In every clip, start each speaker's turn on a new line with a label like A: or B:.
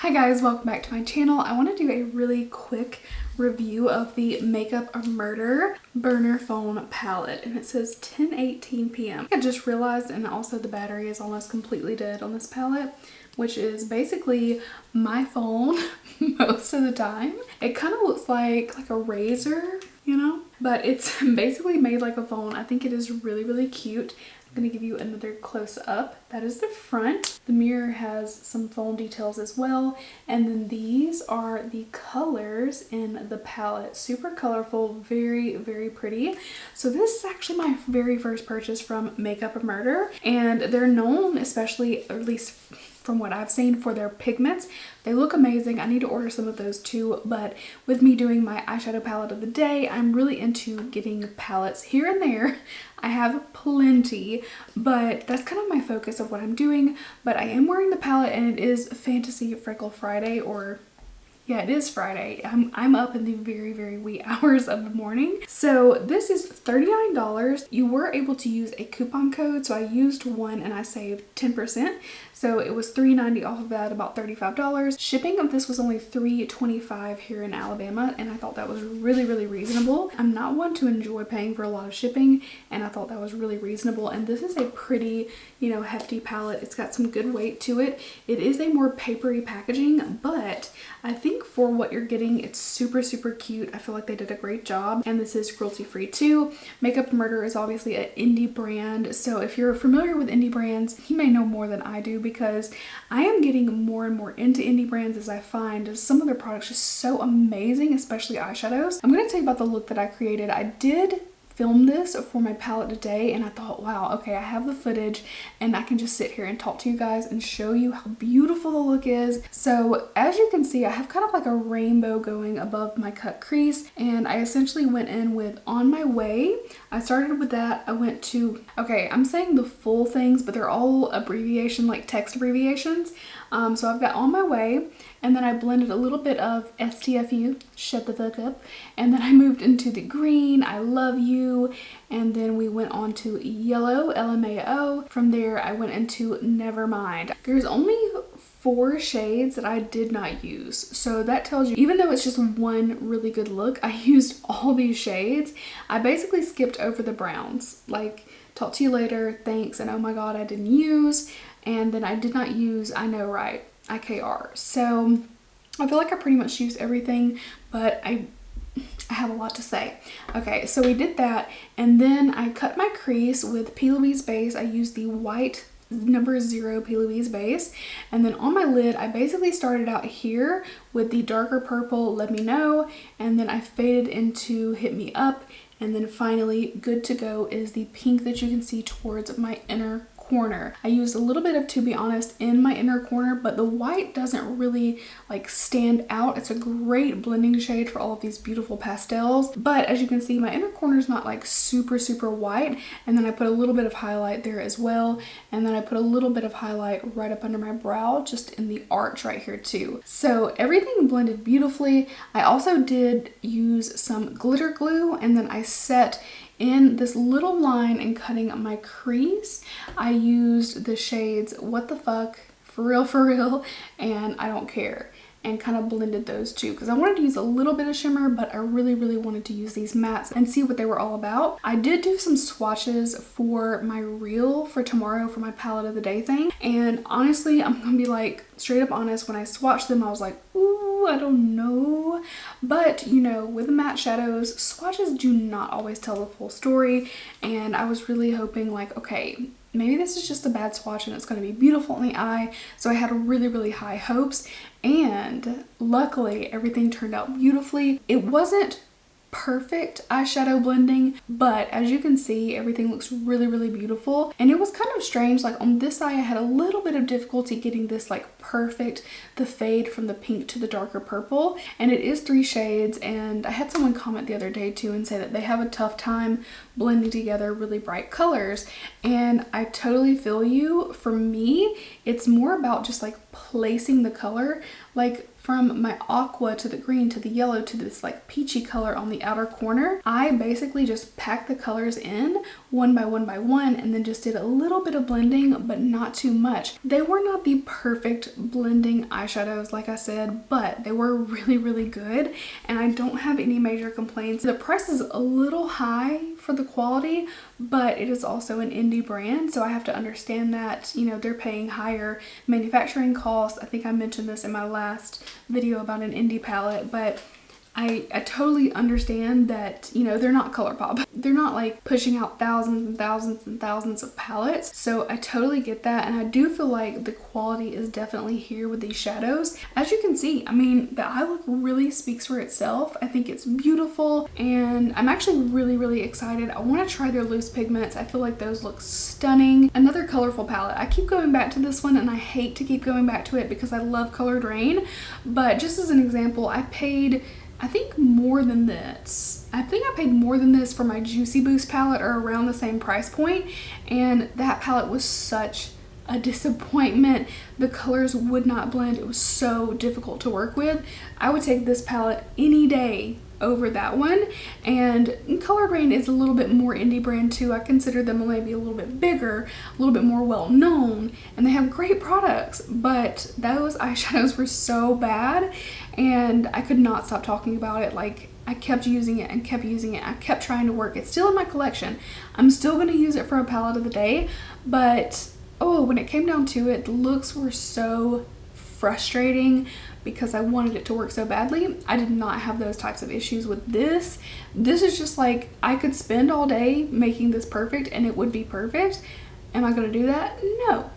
A: Hi guys, welcome back to my channel. I want to do a really quick review of the Makeupamurder Burner Phone palette, and it says 10:18 p.m. I just realized, and also the battery is almost completely dead on this palette, which is basically my phone most of the time. It kind of looks like a razor, you know, but it's basically made like a phone. I think it is really cute. I'm gonna give you another close up. That is the front. The mirror has some phone details as well, and then these are the colors in the palette. Super colorful, very pretty. So this is actually my very first purchase from Makeupamurder, and they're known, especially, or at least from what I've seen, for their pigments. They look amazing. I need to order some of those too, but with me doing my eyeshadow palette of the day, I'm really into getting palettes here and there. I have plenty, but that's kind of my focus of what I'm doing. But I am wearing the palette, and it is Fantasy Freckle Friday, or yeah, it is Friday. I'm up in the very wee hours of the morning. So this is $39. You were able to use a coupon code, so I used one and I saved 10%. So it was $3.90 off of that, about $35. Shipping of this was only $3.25 here in Alabama, and I thought that was really reasonable. I'm not one to enjoy paying for a lot of shipping, and I thought that was really reasonable. And this is a pretty, you know, hefty palette. It's got some good weight to it. It is a more papery packaging, but I think for what you're getting, it's super cute. I feel like they did a great job, and this is cruelty free too. Makeupamurder is obviously an indie brand, so if you're familiar with indie brands, you may know more than I do, because I am getting more and more into indie brands as I find some of their products just so amazing, especially eyeshadows. I'm going to tell you about the look that I created. I did film this for my palette today, and I thought, wow, okay, I have the footage and I can just sit here and talk to you guys and show you how beautiful the look is. So as you can see, I have kind of like a rainbow going above my cut crease, and I essentially went in with On My Way. I started with that. I went to, okay, I'm saying the full things, but they're all abbreviation, like text abbreviations. So I've got On My Way, and then I blended a little bit of STFU, shut the fuck up, and then I moved into the green, I Love You, and then we went on to yellow, LMAO. From there I went into Nevermind. There's only 4 shades that I did not use, so that tells you, even though it's just one really good look, I used all these shades. I basically skipped over the browns, like talk to you later, thanks, and oh my god, I didn't use, and then I did not use I Know Right, IKR. So I feel like I pretty much used everything, but I have a lot to say. Okay, so we did that, and then I cut my crease with P. Louise base. I used the white number 0 P. Louise base, and then on my lid I basically started out here with the darker purple Let Me Know, and then I faded into Hit Me Up, and then finally Good to Go is the pink that you can see towards my inner corner. I used a little bit of To Be Honest in my inner corner, but the white doesn't really like stand out. It's a great blending shade for all of these beautiful pastels, but as you can see, my inner corner is not like super white. And then I put a little bit of highlight there as well, and then I put a little bit of highlight right up under my brow, just in the arch right here too. So everything blended beautifully. I also did use some glitter glue, and then I set in this little line and cutting my crease. I used the shades What the Fuck, For Real, and I Don't Care, and kind of blended those two because I wanted to use a little bit of shimmer, but I really wanted to use these mattes and see what they were all about. I did do some swatches for my reel for tomorrow for my palette of the day thing, and honestly, I'm gonna be like straight up honest, when I swatched them I was like, ooh, I don't know. But you know, with the matte shadows, swatches do not always tell the full story, and I was really hoping like, okay, maybe this is just a bad swatch and it's going to be beautiful in the eye. So I had really high hopes, and luckily everything turned out beautifully. It wasn't perfect eyeshadow blending, but as you can see, everything looks really beautiful. And it was kind of strange, like on this eye I had a little bit of difficulty getting this like perfect, the fade from the pink to the darker purple, and it is 3 shades. And I had someone comment the other day too and say that they have a tough time blending together really bright colors, and I totally feel you. For me, it's more about just like placing the color, like from my aqua to the green to the yellow to this like peachy color on the outer corner. I basically just packed the colors in one by one by one and then just did a little bit of blending, but not too much. They were not the perfect blending eyeshadows, like I said, but they were really, really good, and I don't have any major complaints. The price is a little high for the quality, but it is also an indie brand, so I have to understand that, you know, they're paying higher manufacturing costs. I think I mentioned this in my last video about an indie palette, but I totally understand that, you know, they're not ColourPop. They're not like pushing out thousands and thousands and thousands of palettes. So I totally get that. And I do feel like the quality is definitely here with these shadows. As you can see, I mean, the eye look really speaks for itself. I think it's beautiful, and I'm actually really, really excited. I want to try their loose pigments. I feel like those look stunning. Another colorful palette. I keep going back to this one, and I hate to keep going back to it because I love Colored Rain. But just as an example, I paid, I think, more than this. I think I paid more than this for my Juicy Boost palette, or around the same price point, and that palette was such a disappointment. The colors would not blend. It was so difficult to work with. I would take this palette any day over that one. And Colored Rain is a little bit more indie brand too. I consider them maybe a little bit bigger, a little bit more well known, and they have great products, but those eyeshadows were so bad and I could not stop talking about it. Like, I kept using it and kept using it. I kept trying to work. It's still in my collection. I'm still going to use it for a palette of the day, but oh, when it came down to it, the looks were so frustrating because I wanted it to work so badly. I did not have those types of issues with this. This is just like, I could spend all day making this perfect and it would be perfect. Am I going to do that? No.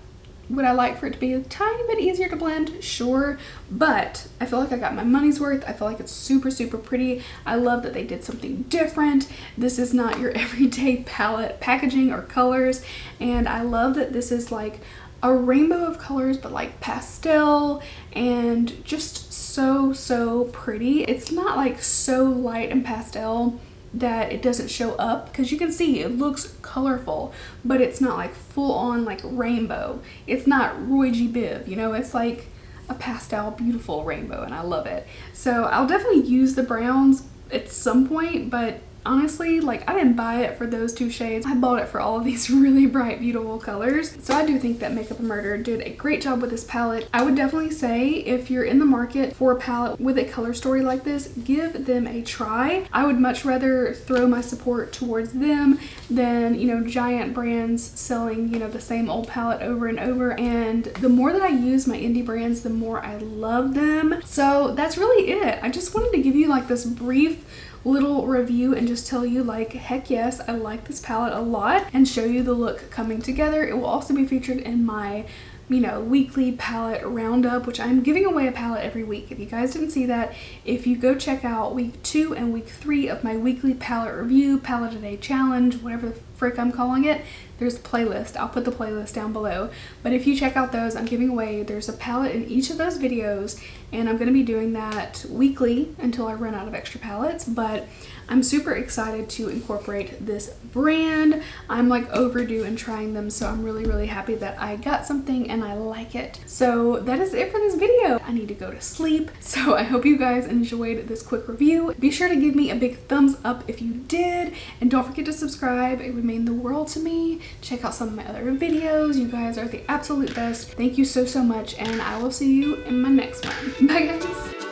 A: Would I like for it to be a tiny bit easier to blend? Sure, but I feel like I got my money's worth. I feel like it's super, super pretty. I love that they did something different. This is not your everyday palette packaging or colors, and I love that this is like a rainbow of colors, but like pastel and just so, so pretty. It's not like so light and pastel that it doesn't show up, because you can see it looks colorful, but it's not like full on like rainbow. It's not Roy G. Biv, you know, it's like a pastel beautiful rainbow, and I love it. So I'll definitely use the browns at some point, but honestly, like, I didn't buy it for those two shades. I bought it for all of these really bright, beautiful colors. So I do think that Makeup and Murder did a great job with this palette. I would definitely say if you're in the market for a palette with a color story like this, give them a try. I would much rather throw my support towards them than, you know, giant brands selling, you know, the same old palette over and over. And the more that I use my indie brands, the more I love them. So that's really it. I just wanted to give you like this brief little review and just tell you, like, heck yes, I like this palette a lot, and show you the look coming together. It will also be featured in my, you know, weekly palette roundup, which I'm giving away a palette every week. If you guys didn't see that, if you go check out week 2 and week 3 of my weekly palette review, palette a day challenge, whatever the frick I'm calling it, there's a playlist. I'll put the playlist down below. But if you check out those, I'm giving away, there's a palette in each of those videos, and I'm going to be doing that weekly until I run out of extra palettes. But I'm super excited to incorporate this brand. I'm like overdue in trying them, so I'm really, really happy that I got something and I like it. So that is it for this video. I need to go to sleep, so I hope you guys enjoyed this quick review. Be sure to give me a big thumbs up if you did, and don't forget to subscribe. It would mean the world to me. Check out some of my other videos. You guys are the absolute best. Thank you so, so much, and I will see you in my next one. Bye, guys.